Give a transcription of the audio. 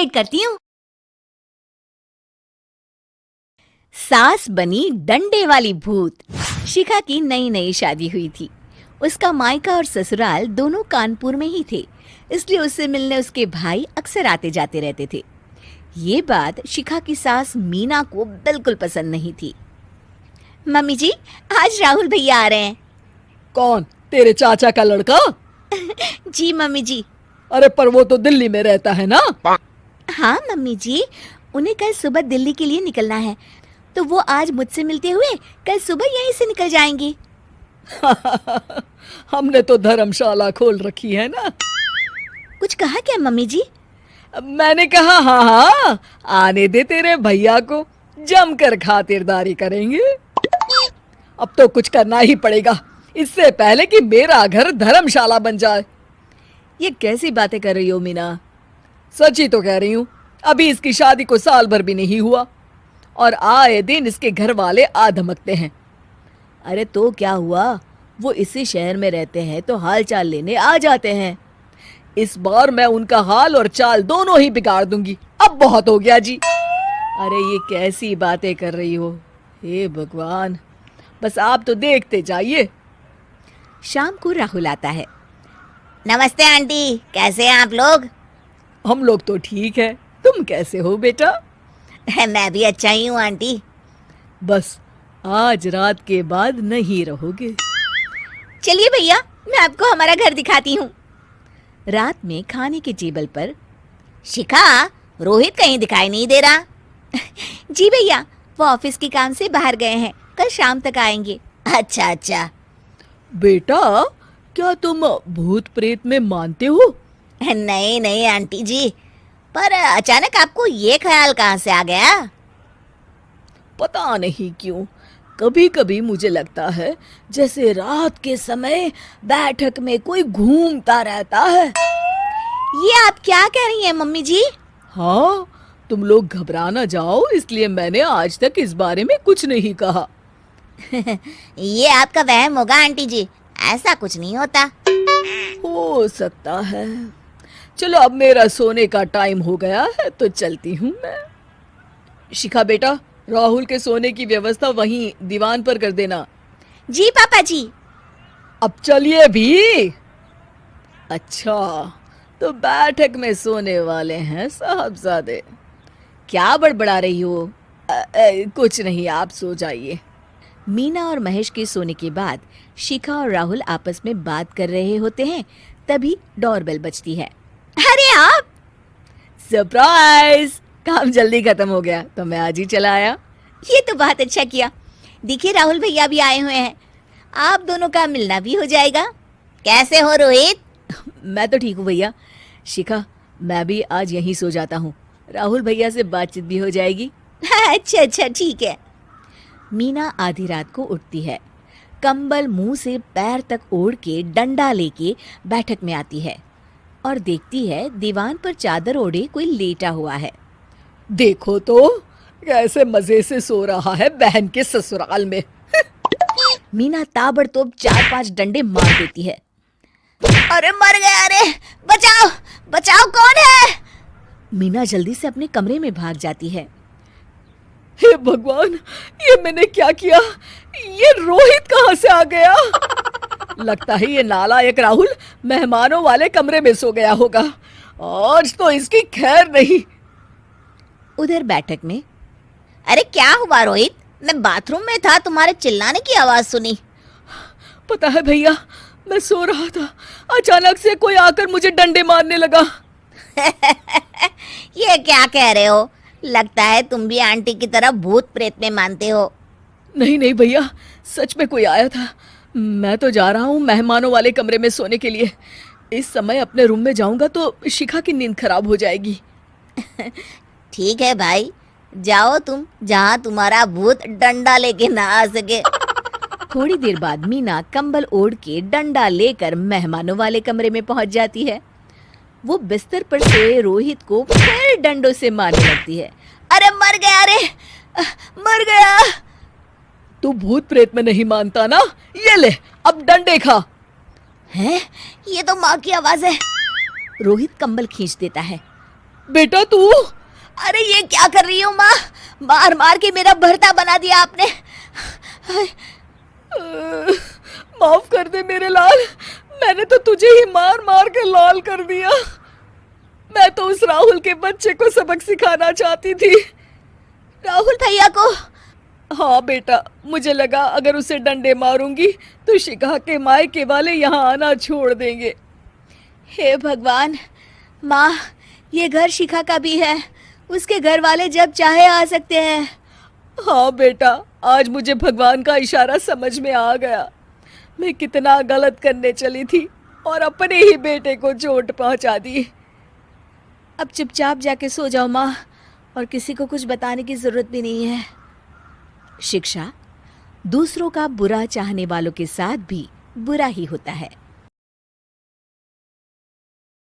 Wait करती हूँ। सास बनी डंडे वाली भूत। शिखा की नई नई शादी हुई थी। उसका मायका और ससुराल दोनों कानपुर में ही थे, इसलिए उससे मिलने उसके भाई अक्सर आते जाते रहते थे। ये बात शिखा की सास मीना को बिल्कुल पसंद नहीं थी। मम्मी जी, आज राहुल भैया आ रहे हैं। कौन, तेरे चाचा का लड़का? जी मम्मी जी। अरे पर वो तो दिल्ली में रहता है ना? हाँ मम्मी जी, उन्हें कल सुबह दिल्ली के लिए निकलना है, तो वो आज मुझसे मिलते हुए कल सुबह यहीं से निकल जाएंगे। हमने तो धर्मशाला खोल रखी है ना। कुछ कहा क्या मम्मी जी? मैंने कहा हाँ हाँ, आने दे तेरे भैया को, जमकर खातिरदारी करेंगे। अब तो कुछ करना ही पड़ेगा, इससे पहले कि मेरा घर धर्मशाला बन जाए। ये कैसी बातें कर रही हो मीना? सच ही तो कह रही हूँ। अभी इसकी शादी को साल भर भी नहीं हुआ और आए दिन इसके घर वाले आ धमकते हैं। अरे तो क्या हुआ, वो इसी शहर में रहते हैं तो हाल चाल लेने आ जाते हैं। इस बार मैं उनका हाल और चाल दोनों ही बिगाड़ दूंगी। अब बहुत हो गया जी। अरे ये कैसी बातें कर रही हो, हे भगवान, बस आप तो देखते जाइए। शाम को राहुल आता है। नमस्ते आंटी, कैसे हैं आप लोग? हम लोग तो ठीक है, तुम कैसे हो बेटा? मैं भी अच्छा ही हूँ आंटी। बस आज रात के बाद नहीं रहोगे। चलिए भैया, मैं आपको हमारा घर दिखाती हूँ। रात में खाने के टेबल पर शिखा, रोहित कहीं दिखाई नहीं दे रहा। जी भैया, वो ऑफिस के काम से बाहर गए हैं, कल शाम तक आएंगे। अच्छा अच्छा। बेटा, क्या तुम भूत प्रेत में मानते हो? नहीं नहीं आंटी जी, पर अचानक आपको ये ख्याल कहाँ से आ गया? पता नहीं क्यों, कभी कभी मुझे लगता है जैसे रात के समय बैठक में कोई घूमता रहता है। ये आप क्या कह रही हैं मम्मी जी? हाँ, तुम लोग घबरा ना जाओ, इसलिए मैंने आज तक इस बारे में कुछ नहीं कहा। ये आपका वहम होगा आंटी जी, ऐसा कुछ नहीं होता। हो सकता है। चलो अब मेरा सोने का टाइम हो गया है तो चलती हूँ मैं। शिखा बेटा, राहुल के सोने की व्यवस्था वहीं दीवान पर कर देना। जी पापा जी। अब चलिए भी। अच्छा, तो बैठक में सोने वाले हैं साहबजादे। क्या बड़बड़ा रही हो? कुछ नहीं, आप सो जाइए। मीना और महेश के सोने के बाद शिखा और राहुल आपस में बात कर रहे होते हैं, तभी डोरबेल बजती है। अरे आप! सरप्राइज! काम जल्दी खत्म हो गया तो मैं आज ही चला आया। ये तो बहुत अच्छा किया। देखिए राहुल भैया भी आए हुए हैं, आप दोनों का मिलना भी हो जाएगा। कैसे हो रोहित? मैं तो ठीक हूँ भैया। शिखा, मैं भी आज यहीं सो जाता हूँ, राहुल भैया से बातचीत भी हो जाएगी। अच्छा अच्छा, ठीक है। मीना आधी रात को उठती है, कंबल मुंह से पैर तक ओढ़ के डंडा लेके बैठक में आती है और देखती है दीवान पर चादर ओढ़े कोई लेटा हुआ है। देखो तो कैसे मजे से सो रहा है बहन के ससुराल में। मीना ताबड़तोड़ 4-5 डंडे मार देती है। अरे मर गया, अरे बचाओ बचाओ, कौन है? मीना जल्दी से अपने कमरे में भाग जाती है। हे भगवान, ये मैंने क्या किया? ये रोहित कहाँ से आ गया? लगता है ये नालायक राहुल मेहमानों वाले कमरे में सो गया होगा। आज तो इसकी खैर नहीं। उधर बैठक में, अरे क्या हुआ रोहित? मैं बाथरूम में था, तुम्हारे चिल्लाने की आवाज सुनी। पता है भैया, मैं सो रहा था, अचानक से कोई आकर मुझे डंडे मारने लगा। ये क्या कह रहे हो? लगता है तुम भी आंटी की तरह भूत प्रेत में मानते हो। नहीं नहीं भैया, सच में कोई आया था। मैं तो जा रहा हूँ मेहमानों वाले कमरे में सोने के लिए। इस समय अपने रूम में जाऊंगा तो शिखा की नींद खराब हो जाएगी। ठीक है भाई, जाओ तुम, जहाँ तुम्हारा भूत डंडा लेके ना आ सके। थोड़ी देर बाद मीना कंबल ओढ़ के डंडा लेकर मेहमानों वाले कमरे में पहुंच जाती है। वो बिस्तर पर सोए रोहित को फिर डंडों से मारने लगती है। अरे मर गया, अरे मर गया। तू भूत प्रेत में नहीं मानता ना? ये ले, अब डंडे खा। हैं? ये तो माँ की आवाज है। रोहित कंबल खींच देता है बेटा तू। अरे ये क्या कर रही हो माँ? मार मार के मेरा भरता बना दिया आपने। माफ कर दे मेरे लाल, मैंने तो तुझे ही मार मार कर लाल कर दिया। मैं तो उस राहुल के बच्चे को सबक सिखाना चाहती थी। राहुल भैया को? हाँ बेटा, मुझे लगा अगर उसे डंडे मारूंगी तो शिखा के मायके वाले यहाँ आना छोड़ देंगे। हे भगवान, माँ ये घर शिखा का भी है, उसके घर वाले जब चाहे आ सकते हैं। हाँ बेटा, आज मुझे भगवान का इशारा समझ में आ गया। मैं कितना गलत करने चली थी और अपने ही बेटे को चोट पहुंचा दी। अब चुपचाप जाके सो जाओ माँ, और किसी को कुछ बताने की जरूरत भी नहीं है। शिक्षा दूसरों का बुरा चाहने वालों के साथ भी बुरा ही होता है।